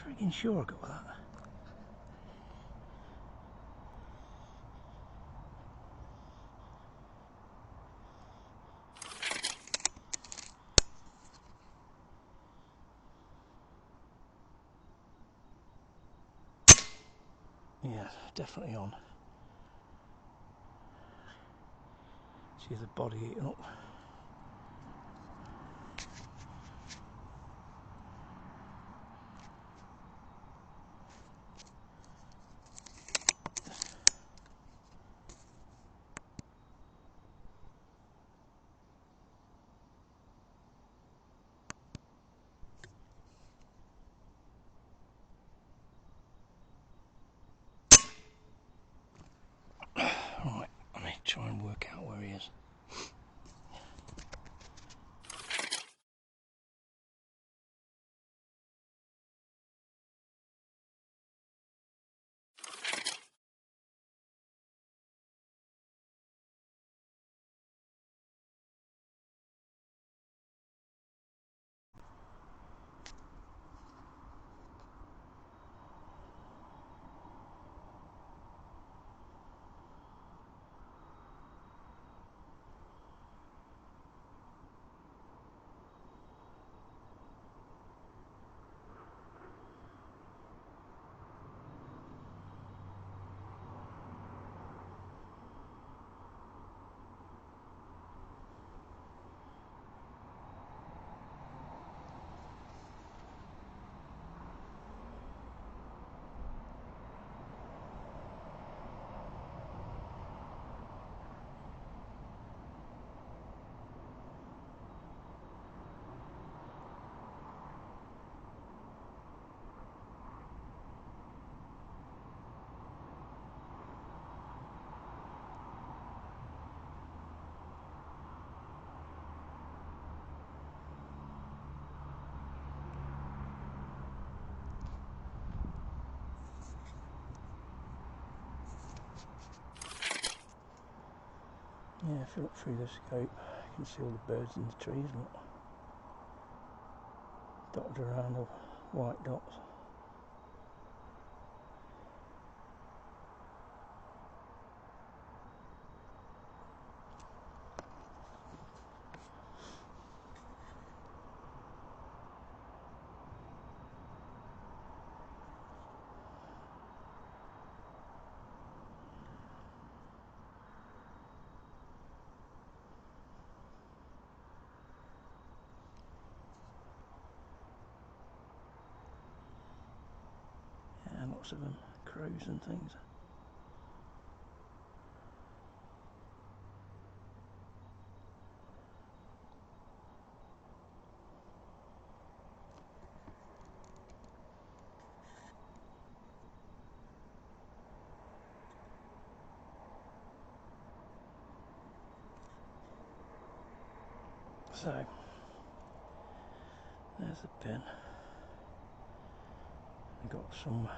friggin' sure I got that. Yeah, definitely on. See the body eating up. Right, let me try and work out where he is. Yeah, if you look through the scope, you can see all the birds in the trees, look. Dotted around the white dots. And lots of them, crows and things. So, there's the pin. We've got some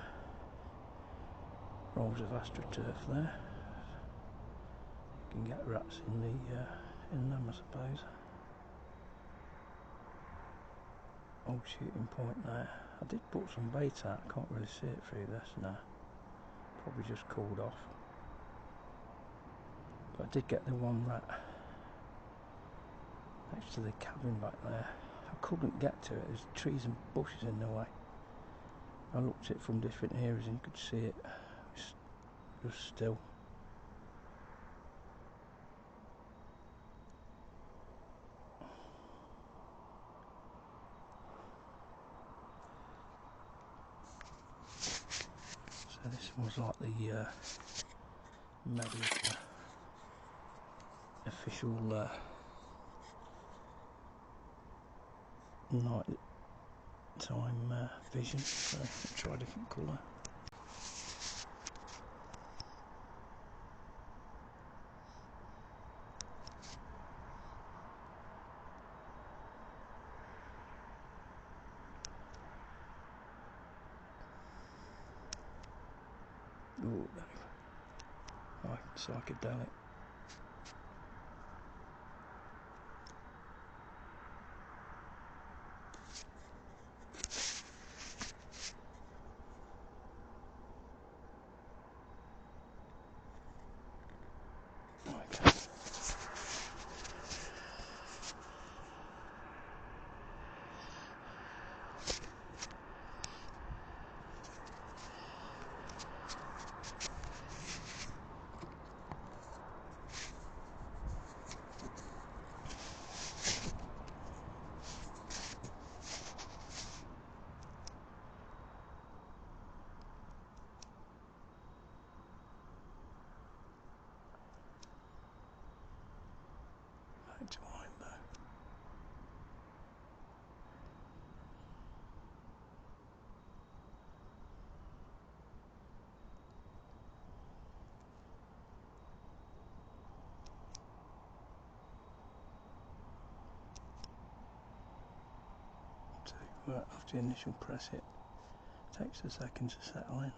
rolls of AstroTurf there. You can get rats in them, I suppose. Old shooting point there. I did put some bait out. I can't really see it through this now. Probably just cooled off. But I did get the one rat next to the cabin back there. I couldn't get to it. There's trees and bushes in the way. I looked at it from different areas and you could see it. It's just still. So this was like the maybe official night time vision. So I'll try a different colour. Oh no, like psychedelic. Right, after the initial press it takes a second to settle in.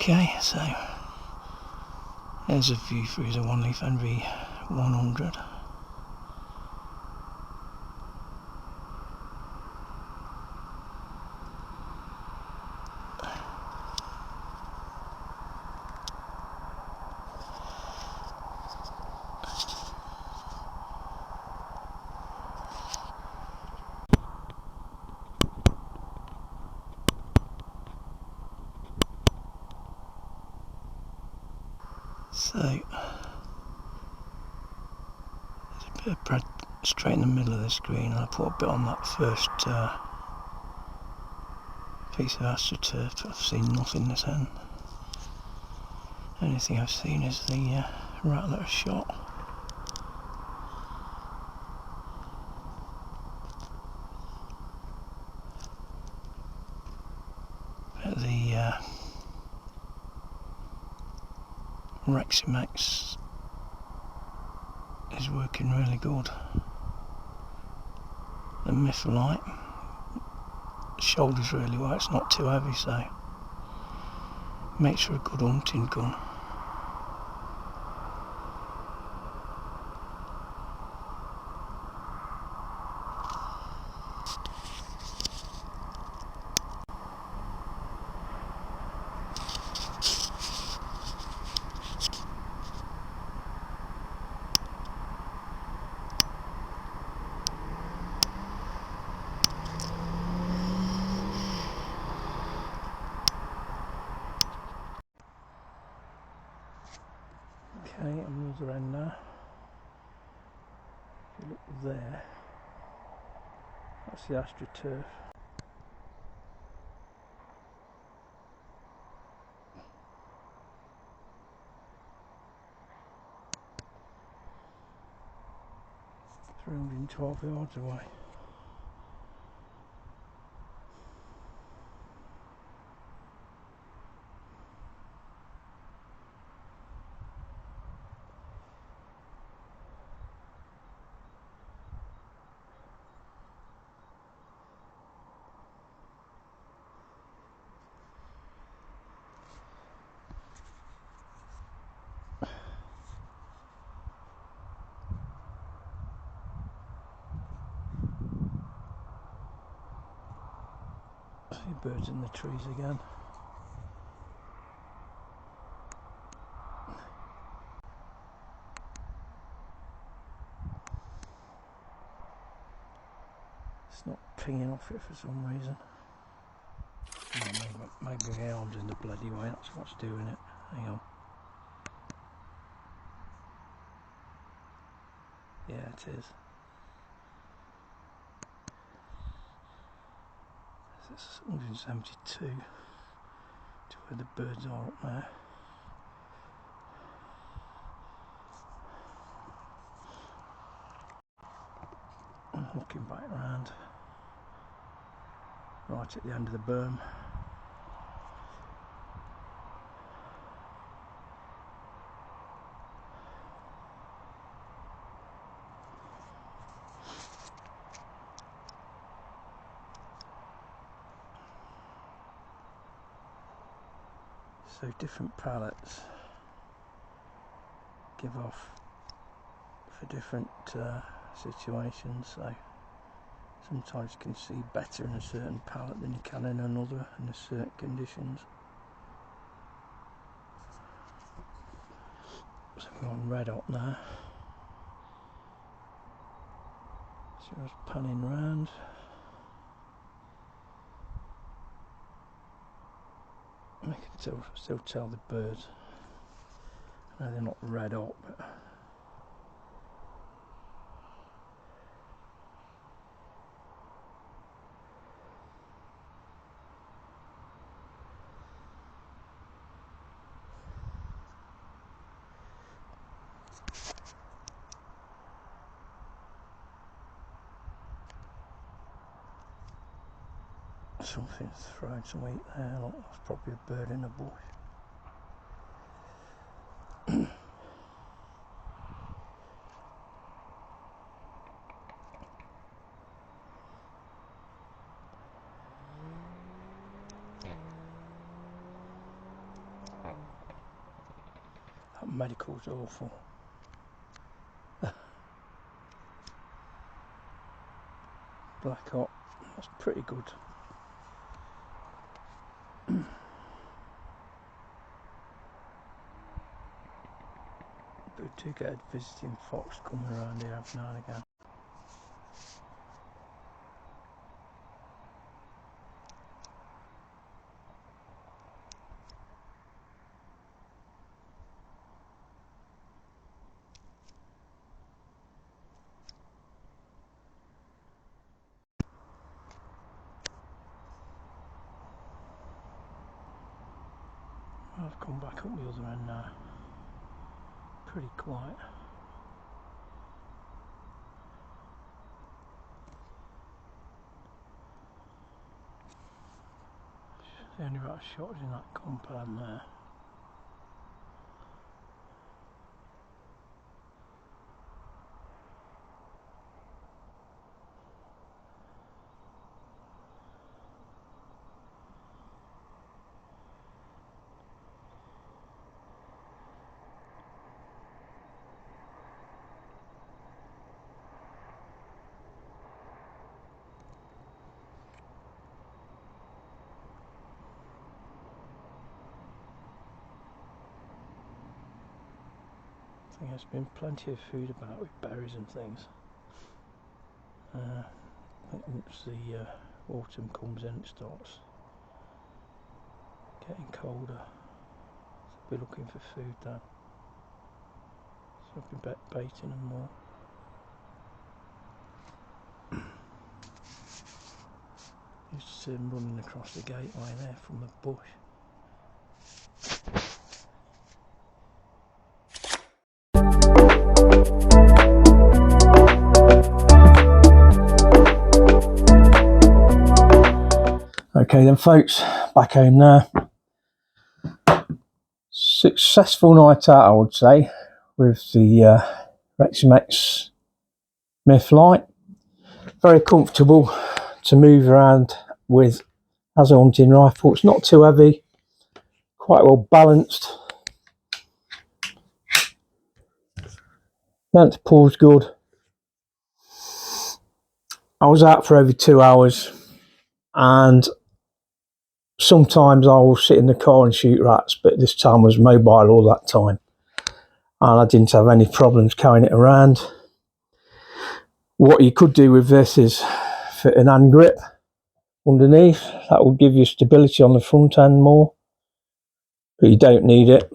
Okay, so there's a view through the One Leaf MT1000. So there's a bit of bread straight in the middle of the screen, and I put a bit on that first piece of astroturf, but I've seen nothing this end. The only thing I've seen is the rattler shot. But the Reximex is working really good. The Myth Lite shoulders really well, it's not too heavy, so makes for a good hunting gun. Okay, on the other end now. If you look there, that's the astroturf. And 12 yards away. birds in the trees again. It's not pinging off it for some reason. Oh, maybe my arm's in the bloody way, that's what's doing it. Hang on. Yeah, it is. It's 172 to where the birds are up there. I'm looking back round, right at the end of the berm. So different pallets give off for different situations, so sometimes you can see better in a certain pallet than you can in another in certain conditions. So we're on red hot now, so I was panning round. I can still tell the birds. I know they're not red hot, but something's throwing some heat there. Look, that's probably a bird in a bush. That medical's awful. Black hot, that's pretty good. But we do get a visiting fox coming around here every now and again. I've come back up the other end now. Pretty quiet. The only right shot is in that compound there. I think there's been plenty of food about with berries and things. I think once the autumn comes in, it starts getting colder. So we'll be looking for food then. So I've been baiting them more. Used to see them running across the gateway there from the bush. Okay then folks, back home now. Successful night out, I would say, with the Reximex Myth Lite. Very comfortable to move around with as a hunting rifle. It's not too heavy, quite well balanced. Length of pull's good. I was out for over 2 hours and sometimes I will sit in the car and shoot rats, but this time I was mobile all that time, and I didn't have any problems carrying it around. What you could do with this is fit an hand grip underneath. That will give you stability on the front end more, but you don't need it.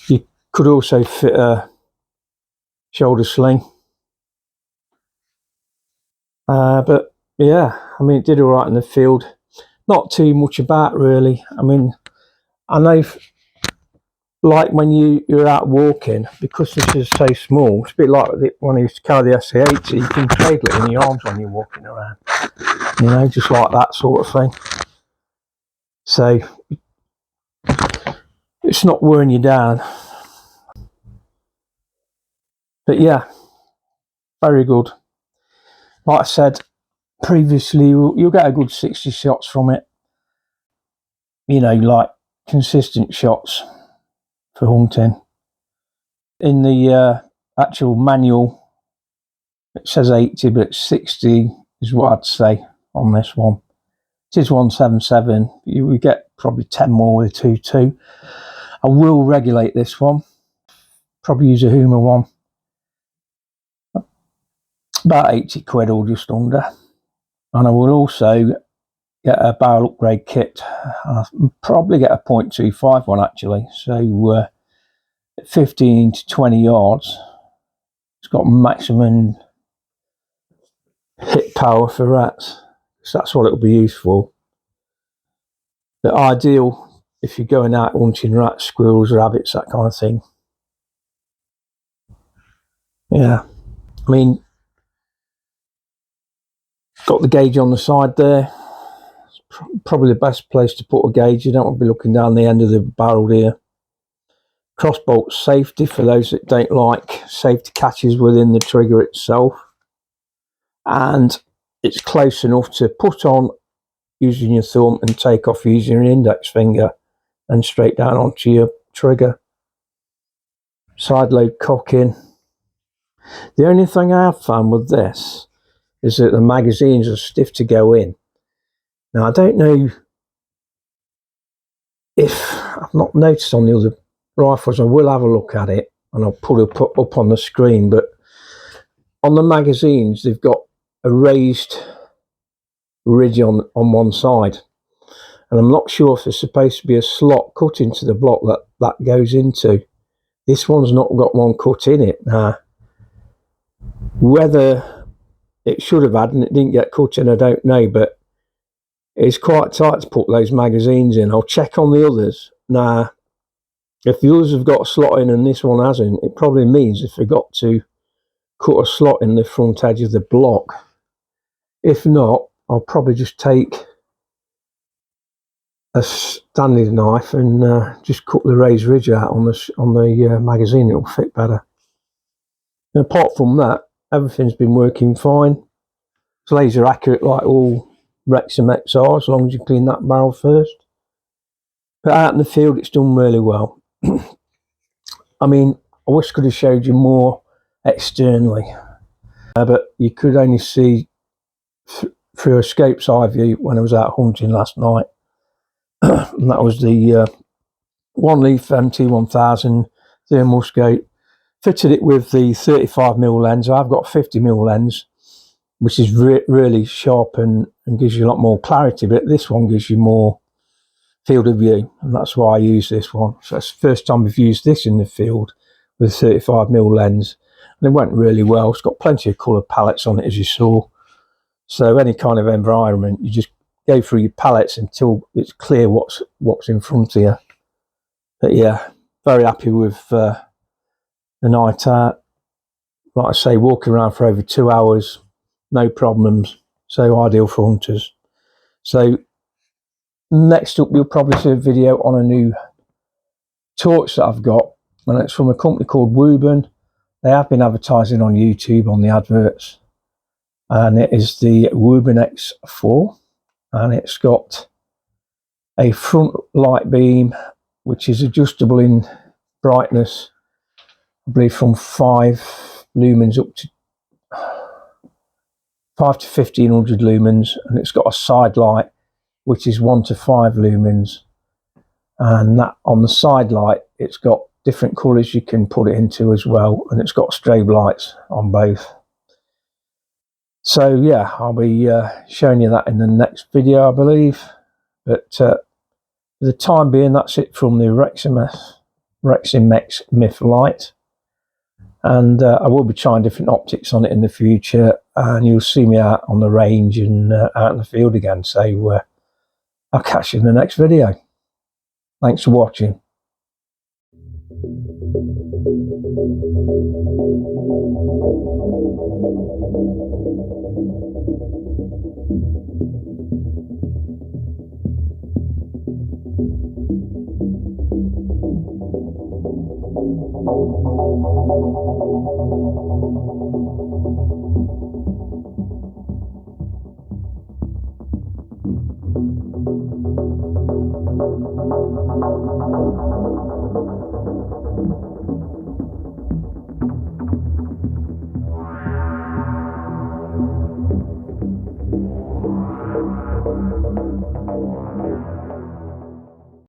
You could also fit a shoulder sling, but yeah, I mean, it did all right in the field. Not too much about really. I mean, I know like when you're out walking, because this is so small, it's a bit like when I used to carry the SA80, you can cradle it in your arms when you're walking around, you know, just like that sort of thing. So it's not wearing you down. But yeah, very good. Like I said previously, you'll get a good 60 shots from it, you know, like consistent shots for hunting. In the actual manual it says 80, but 60 is what I'd say on this one. It is 177. You will get probably 10 more with a 2.2. I will regulate this one, probably use a Huma one, about 80 quid or just under. And I will also get a barrel upgrade kit. I'll probably get a 0.25 one actually. So 15 to 20 yards. It's got maximum hit power for rats. So that's what it'll be used for. But ideal if you're going out hunting rats, squirrels, rabbits, that kind of thing. Yeah, I mean, got the gauge on the side there. It's probably the best place to put a gauge. You don't want to be looking down the end of the barrel here. Crossbolt safety for those that don't like safety catches within the trigger itself. And it's close enough to put on using your thumb and take off using your index finger and straight down onto your trigger. Side load cocking. The only thing I have found with this is that the magazines are stiff to go in. Now I don't know if I've not noticed on the other rifles. I will have a look at it and I'll put it up on the screen, but on the magazines they've got a raised ridge on one side, and I'm not sure if there's supposed to be a slot cut into the block that goes into. This one's not got one cut in it. Now whether it should have had and it didn't get cut in, I don't know, but it's quite tight to put those magazines in. I'll check on the others. Now if the others have got a slot in and this one hasn't, it probably means if they got to cut a slot in the front edge of the block. If not, I'll probably just take a standing knife and just cut the raised ridge out on the magazine. It'll fit better. And apart from that, everything's been working fine. It's laser accurate like all Reximex are, as long as you clean that barrel first. But out in the field, it's done really well. I mean, I wish I could have showed you more externally, but you could only see through a scope's eye view when I was out hunting last night. And that was the One Leaf MT1000 Thermal scope. Fitted it with the 35mm lens. I've got 50mm lens, which is really sharp and gives you a lot more clarity, but this one gives you more field of view, and that's why I use this one. So it's the first time I've used this in the field with a 35mm lens, and it went really well. It's got plenty of colour palettes on it, as you saw. So any kind of environment, you just go through your palettes until it's clear what's in front of you. But yeah, very happy with the night out. Like I say, walking around for over 2 hours, no problems. So ideal for hunters. So next up, you'll probably see a video on a new torch that I've got, and it's from a company called Woburn. They have been advertising on YouTube on the adverts, and it is the Woburn X4, and it's got a front light beam which is adjustable in brightness, I believe from 5 lumens up to 5 to 1500 lumens, and it's got a side light which is 1 to 5 lumens, and that on the side light it's got different colours you can put it into as well, and it's got strobe lights on both. So yeah, I'll be showing you that in the next video, I believe. But for the time being, that's it from the Reximex Myth Lite, and I will be trying different optics on it in the future, and you'll see me out on the range and out in the field again. So I'll catch you in the next video. Thanks for watching.